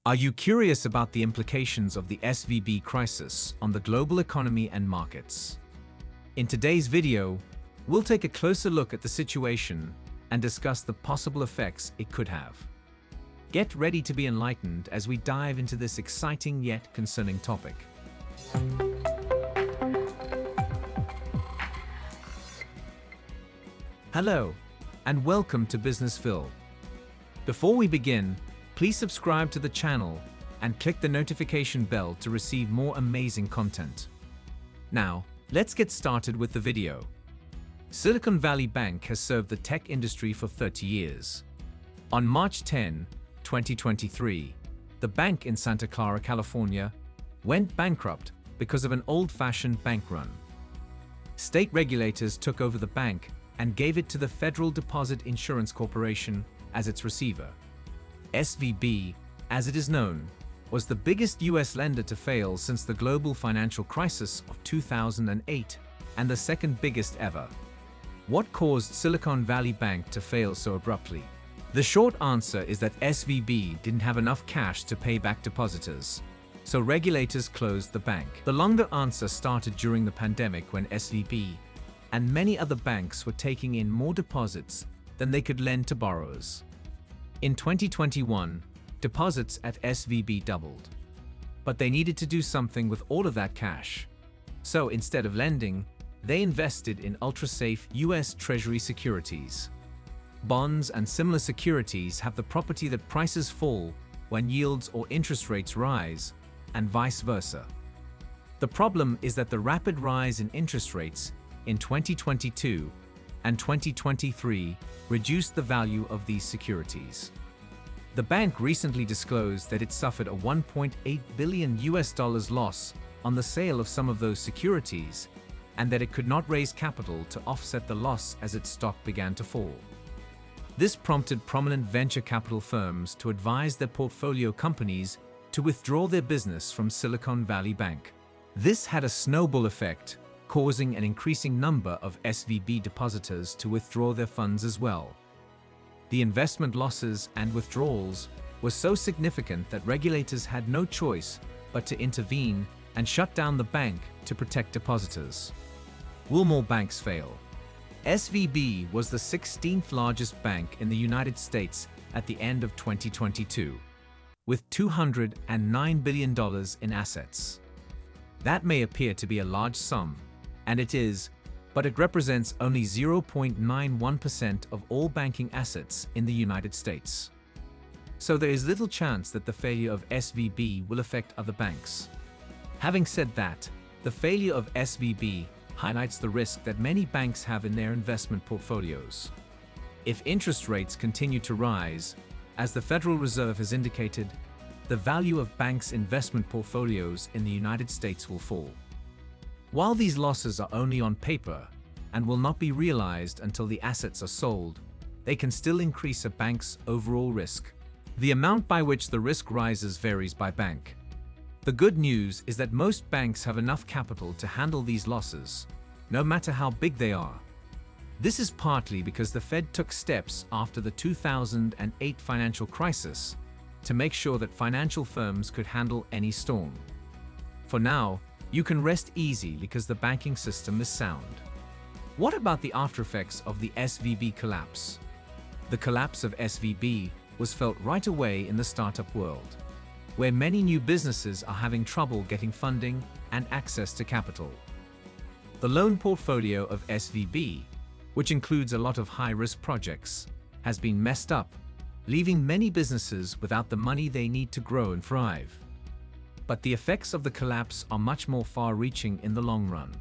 Are you curious about the implications of the SVB crisis on the global economy and markets? In today's video, we'll take a closer look at the situation and discuss the possible effects it could have. Get ready to be enlightened as we dive into this exciting yet concerning topic. Hello, and welcome to Business Phil. Before we begin, please subscribe to the channel and click the notification bell to receive more amazing content. Now, let's get started with the video. Silicon Valley Bank has served the tech industry for 30 years. On March 10, 2023, the bank in Santa Clara, California, went bankrupt because of an old-fashioned bank run. State regulators took over the bank and gave it to the Federal Deposit Insurance Corporation as its receiver. SVB, as it is known, was the biggest U.S. lender to fail since the global financial crisis of 2008 and the second biggest ever. What caused Silicon Valley Bank to fail so abruptly? The short answer is that SVB didn't have enough cash to pay back depositors, so regulators closed the bank. The longer answer started during the pandemic when SVB and many other banks were taking in more deposits than they could lend to borrowers. In 2021, deposits at SVB doubled. But they needed to do something with all of that cash. So instead of lending, they invested in ultra-safe U.S. Treasury securities. Bonds and similar securities have the property that prices fall when yields or interest rates rise, and vice versa. The problem is that the rapid rise in interest rates in 2022 and 2023 reduced the value of these securities. The bank recently disclosed that it suffered a $1.8 billion loss on the sale of some of those securities, and that it could not raise capital to offset the loss as its stock began to fall. This prompted prominent venture capital firms to advise their portfolio companies to withdraw their business from Silicon Valley Bank. This had a snowball effect, causing an increasing number of SVB depositors to withdraw their funds as well. The investment losses and withdrawals were so significant that regulators had no choice but to intervene and shut down the bank to protect depositors. Will more banks fail? SVB was the 16th largest bank in the United States at the end of 2022, with $209 billion in assets. That may appear to be a large sum, and it is, but it represents only 0.91% of all banking assets in the United States. So there is little chance that the failure of SVB will affect other banks. Having said that, the failure of SVB highlights the risk that many banks have in their investment portfolios. If interest rates continue to rise, as the Federal Reserve has indicated, the value of banks' investment portfolios in the United States will fall. While these losses are only on paper and will not be realized until the assets are sold, they can still increase a bank's overall risk. The amount by which the risk rises varies by bank. The good news is that most banks have enough capital to handle these losses, no matter how big they are. This is partly because the Fed took steps after the 2008 financial crisis to make sure that financial firms could handle any storm. For now, you can rest easy because the banking system is sound. What about the aftereffects of the SVB collapse? The collapse of SVB was felt right away in the startup world, where many new businesses are having trouble getting funding and access to capital. The loan portfolio of SVB, which includes a lot of high-risk projects, has been messed up, leaving many businesses without the money they need to grow and thrive. But the effects of the collapse are much more far-reaching in the long run.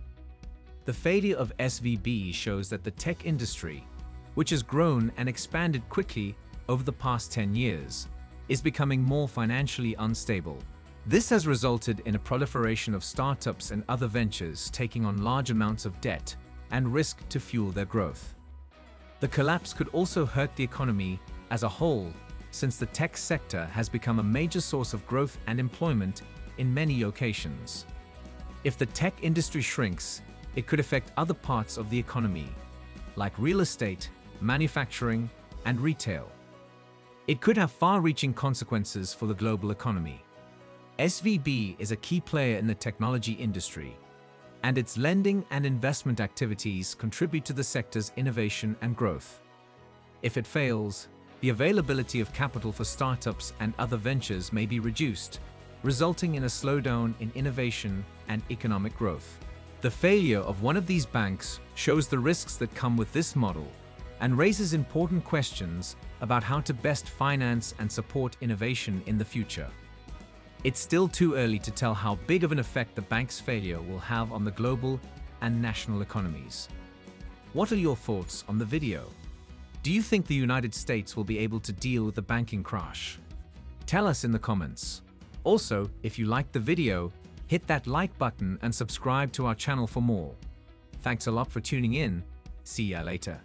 The failure of SVB shows that the tech industry, which has grown and expanded quickly over the past 10 years, is becoming more financially unstable. This has resulted in a proliferation of startups and other ventures taking on large amounts of debt and risk to fuel their growth. The collapse could also hurt the economy as a whole, since the tech sector has become a major source of growth and employment in many locations. If the tech industry shrinks, it could affect other parts of the economy, like real estate, manufacturing, and retail. It could have far-reaching consequences for the global economy. SVB is a key player in the technology industry, and its lending and investment activities contribute to the sector's innovation and growth. If it fails, the availability of capital for startups and other ventures may be reduced, resulting in a slowdown in innovation and economic growth. The failure of one of these banks shows the risks that come with this model and raises important questions about how to best finance and support innovation in the future. It's still too early to tell how big of an effect the bank's failure will have on the global and national economies. What are your thoughts on the video? Do you think the United States will be able to deal with the banking crash? Tell us in the comments. Also, if you liked the video, hit that like button and subscribe to our channel for more. Thanks a lot for tuning in. See ya later.